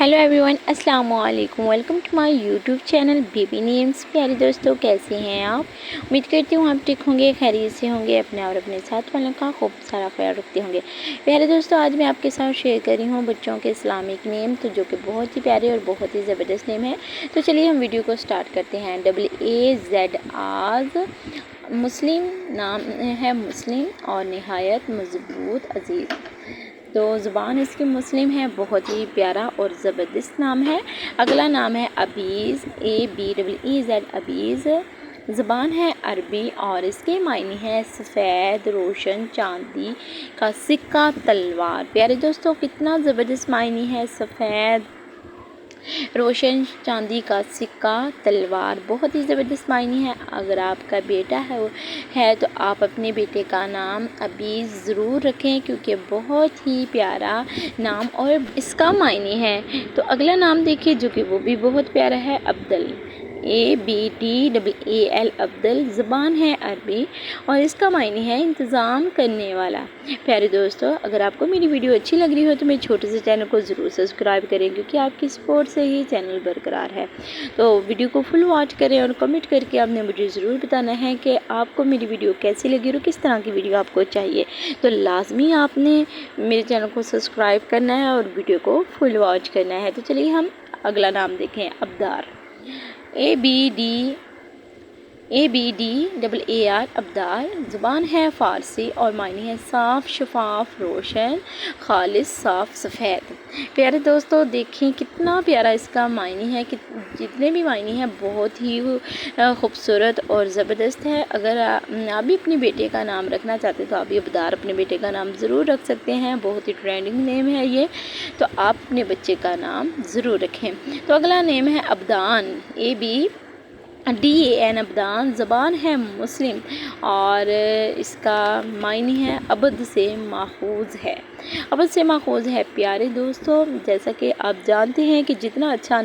Hello everyone, अस्सलाम वालेकुम। Welcome to my YouTube channel baby names. प्यारे दोस्तों, कैसे हैं आप? उम्मीद करती हूँ आप ठीक होंगे, खैरियत से होंगे, अपने और अपने साथ वालों का खूब सारा ख्याल रखते होंगे। प्यारे दोस्तों, आज मैं आपके साथ शेयर कर रही हूँ बच्चों के इस्लामिक नेम, तो जो कि बहुत ही प्यारे और बहुत ही ज़बरदस्त नेम है। तो चलिए हम वीडियो को स्टार्ट करते हैं। AZ आज मुस्लिम नाम है, मुस्लिम और नहायत मजबूत अजीज़। तो ज़ुबान इसकी मुस्लिम है, बहुत ही प्यारा और ज़बरदस्त नाम है। अगला नाम है अबीज़, ABEEZ अबीज़। ज़ुबान है अरबी और इसके मायने हैं सफ़ेद, रोशन, चांदी का सिक्का, तलवार। प्यारे दोस्तों, कितना ज़बरदस्त मायने है, सफ़ेद, रोशन, चांदी का सिक्का, तलवार, बहुत ही ज़बरदस्त मायने है। अगर आपका बेटा है तो आप अपने बेटे का नाम अबीज़ ज़रूर रखें, क्योंकि बहुत ही प्यारा नाम और इसका मायने है। तो अगला नाम देखिए, जो कि वो भी बहुत प्यारा है, अब्दुल, ABDAL अब्दुल। ज़ुबान है अरबी और इसका मायने है इंतज़ाम करने वाला। प्यारे दोस्तों, अगर आपको मेरी वीडियो अच्छी लग रही हो तो मेरे छोटे से चैनल को ज़रूर सब्सक्राइब करें, क्योंकि आपकी सपोर्ट से ही चैनल बरकरार है। तो वीडियो को फुल वॉच करें और कमेंट करके आपने मुझे ज़रूर बताना है कि आपको मेरी वीडियो कैसी लगी और किस तरह की वीडियो आपको चाहिए। तो लाजमी आपने मेरे चैनल को सब्सक्राइब करना है और वीडियो को फुल वॉच करना है। तो चलिए हम अगला नाम देखें, अब्दार, ABDAR अब्दार। ज़ुबान है फ़ारसी और मायने है साफ़, शफाफ, रोशन, खालिस, साफ़, सफ़ेद। प्यारे दोस्तों, देखें कितना प्यारा इसका मायने है, कि जितने भी मायने हैं बहुत ही खूबसूरत और ज़बरदस्त है। अगर आप भी अपने बेटे का नाम रखना चाहते तो आप भी अब्दार अपने बेटे का नाम ज़रूर रख सकते हैं। बहुत ही ट्रेंडिंग नेम है ये, तो आप अपने बच्चे का नाम ज़रूर रखें। तो अगला नेम है अब्दान, ABDAN अब्दान। ज़बान है मुस्लिम और इसका मायने है अबद से माखूज़ है, अबद से माखूज़ है। प्यारे दोस्तों, जैसा कि आप जानते हैं कि जितना अच्छा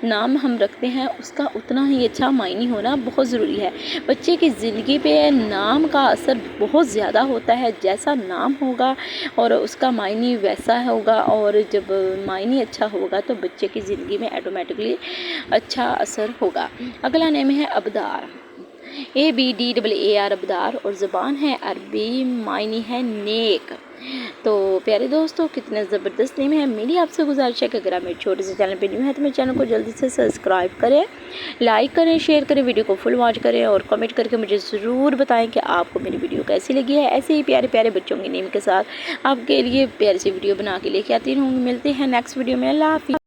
नाम हम रखते हैं उसका उतना ही अच्छा मायने होना बहुत ज़रूरी है। बच्चे की ज़िंदगी पे नाम का असर बहुत ज़्यादा होता है। जैसा नाम होगा और उसका मायने वैसा होगा, और जब मायने अच्छा होगा तो बच्चे की ज़िंदगी में ऑटोमेटिकली अच्छा असर होगा। अगला नेम है अब्दार, ABDAR अब्दार और ज़ुबान है अरबी, मायने है नेक। तो प्यारे दोस्तों, कितने ज़बरदस्त नेम है। मेरी आपसे गुजारिश है कि अगर आप मेरे छोटे से चैनल पर न्यू है तो मेरे चैनल को जल्दी से सब्सक्राइब करें, लाइक करें, शेयर करें, वीडियो को फुल वॉच करें और कमेंट करके मुझे ज़रूर बताएं कि आपको मेरी वीडियो कैसी लगी है। ऐसे ही प्यारे प्यारे बच्चों के नेम के साथ आपके लिए प्यारी सी वीडियो बना के लेके आती रहूँगी। मिलते हैं नेक्स्ट वीडियो में। अल्लाह हाफ़िज़।